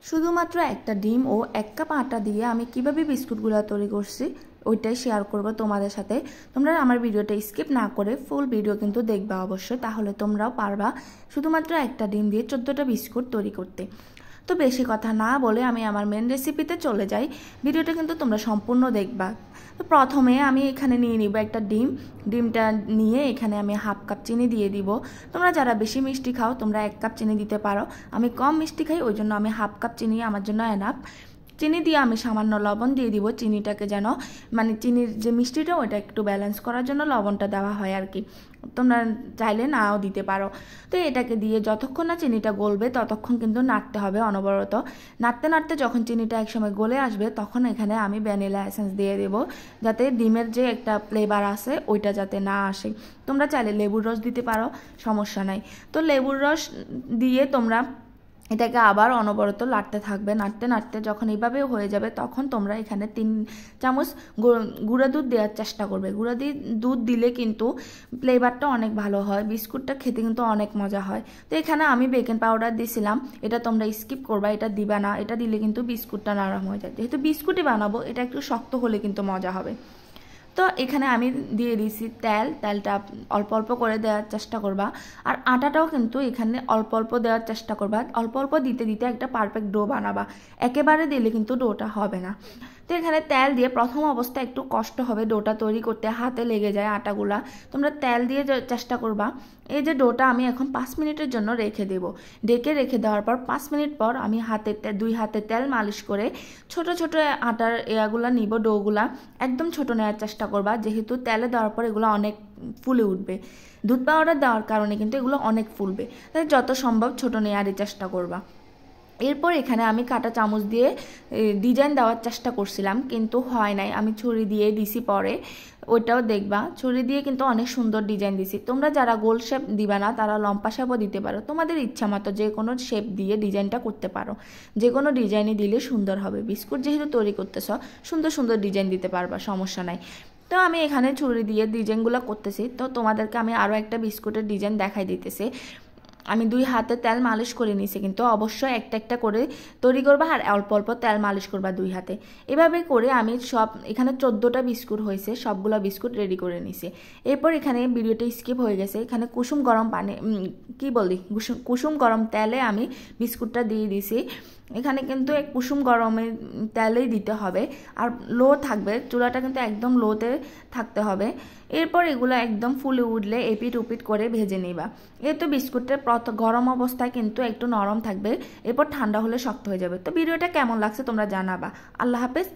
শুধুমাত্র একটা ডিম ও 1 কাপ আটা দিয়ে আমি কিভাবে বিস্কুটগুলো তৈরি করছি ওইটাই শেয়ার করব তোমাদের সাথে। তোমরা আমার ভিডিওটা স্কিপ না করে ফুল ভিডিও কিন্তু দেখবা অবশ্যই, তাহলে তোমরাও পারবা শুধুমাত্র একটা ডিম দিয়ে 14টা বিস্কুট তৈরি করতে। তো বেশি কথা না বলে আমি আমার মেন রেসিপিতে চলে যাই। ভিডিওটা কিন্তু তোমরা সম্পূর্ণ দেখবা। তো প্রথমে আমি এখানে নিয়ে নিব একটা ডিমটা নিয়ে এখানে আমি হাফ কাপ চিনি দিয়ে দিব। তোমরা যারা বেশি মিষ্টি খাও তোমরা 1 কাপ চিনি দিতে পারো, আমি কম মিষ্টি খাই ওই জন্য আমি হাফ কাপ চিনি আমার জন্য এনাফ। চিনি দিয়ে আমি সামান্য লবণ দিয়ে দিব, চিনিটাকে যেন মানে চিনির যে মিষ্টিটা ওটা একটু ব্যালেন্স করার জন্য লবণটা দেওয়া হয় আর কি, তোমরা চাইলে নাও দিতে পারো। তো এটাকে দিয়ে যতক্ষণ না চিনিটা গলবে ততক্ষণ কিন্তু নাড়তে হবে অনবরত। নাড়তে নাড়তে যখন চিনিটা একসময় গলে আসবে তখন এখানে আমি ভ্যানিলা এসেন্স দিয়ে দেব, যাতে ডিমের যে একটা ফ্লেভার আছে ওইটা যাতে না আসে। তোমরা চাইলে লেবুর রস দিতে পারো, সমস্যা নাই। তো লেবুর রস দিয়ে তোমরা এটাকে আবার অনবরত নাড়তে থাকবে। নাড়তে নাড়তে যখন এইভাবে হয়ে যাবে তখন তোমরা এখানে 3 চামচ গুঁড়া দুধ দেওয়ার চেষ্টা করবে। গুঁড়া দুধ দিলে কিন্তু ফ্লেভারটা অনেক ভালো হয়, বিস্কুটটা খেতে কিন্তু অনেক মজা হয়। তো এখানে আমি বেকিং পাউডার দিয়েছিলাম, এটা তোমরা স্কিপ করবা, এটা দিবা না, এটা দিলে কিন্তু বিস্কুটটা নরম হয়ে যায়। যেহেতু বিস্কুটই বানাবো এটা একটু শক্ত হলে কিন্তু মজা হবে। তো এখানে আমি দিয়ে দিয়েছি তেলটা অল্প অল্প করে দেওয়ার চেষ্টা করবা। আর আটাটাও কিন্তু এখানে অল্প অল্প দেওয়ার চেষ্টা করবা, অল্প অল্প দিতে দিতে একটা পারফেক্ট ডো বানাবা, একেবারে দিলে কিন্তু ডোটা হবে না। তো এখানে তেল দিয়ে প্রথম অবস্থায় একটু কষ্ট হবে ডোটা তৈরি করতে, হাতে লেগে যায় আটাগুলা, তোমরা তেল দিয়ে চেষ্টা করবা। এই যে ডোটা আমি এখন 5 মিনিটের জন্য রেখে দেব। রেখে দেওয়ার পর 5 মিনিট পর আমি দুই হাতে তেল মালিশ করে ছোট ছোট আটার এগুলা নিব, ডোগুলা একদম ছোট নেওয়ার চেষ্টা করবা, যেহেতু তেলে দেওয়ার পর এগুলো অনেক ফুলে উঠবে। দুধ পাউডার দেওয়ার কারণে কিন্তু এগুলো অনেক ফুলবে, তাই যত সম্ভব ছোট নেওয়ারই চেষ্টা করবা। এরপর এখানে আমি কাঁটা চামচ দিয়ে ডিজাইন দেওয়ার চেষ্টা করছিলাম কিন্তু হয় নাই, আমি ছুরি দিয়ে দিছি পরে, ওইটাও দেখবা। ছুরি দিয়ে কিন্তু অনেক সুন্দর ডিজাইন দিছি। তোমরা যারা গোল শেপ দিবা না তারা লম্বা শেপও দিতে পারো, তোমাদের ইচ্ছা মতো যে কোনো শেপ দিয়ে ডিজাইনটা করতে পারো। যে কোনো ডিজাইনই দিলে সুন্দর হবে, বিস্কুট যেহেতু তৈরি করতেছ সুন্দর সুন্দর ডিজাইন দিতে পারবা, সমস্যা নাই। তো আমি এখানে ছুরি দিয়ে ডিজাইনগুলো করতেছি। তো তোমাদেরকে আমি আরও একটা বিস্কুটের ডিজাইন দেখাই দিতেছি। আমি 2 হাতে তেল মালিশ করে নিয়েছি, কিন্তু অবশ্যই একটা একটা করে তৈরি করবা আর অল্প অল্প তেল মালিশ করবা 2 হাতে। এভাবে করে আমি সব এখানে 14টা বিস্কুট হয়েছে, সবগুলো বিস্কুট রেডি করে নিয়েছি। এরপর এখানে ভিডিওটা স্কিপ হয়ে গেছে, এখানে কুসুম গরম পানি কুসুম গরম তেলে আমি বিস্কুটটা দিয়ে দিয়েছি। এখানে কিন্তু এক কুসুম গরমের তেলেই দিতে হবে, আর লো থাকবে, চুলাটা কিন্তু একদম লোতে থাকতে হবে। এরপর এগুলো একদম ফুলে উঠলে এপিট উপিট করে ভেজে নিবা। এই তো বিস্কুটের গরম অবস্থায় কিন্তু একটু নরম থাকবে, এরপর ঠান্ডা হলে শক্ত হয়ে যাবে। তো ভিডিওটা কেমন লাগছে তোমরা জানাবা। আল্লাহ হাফেজ।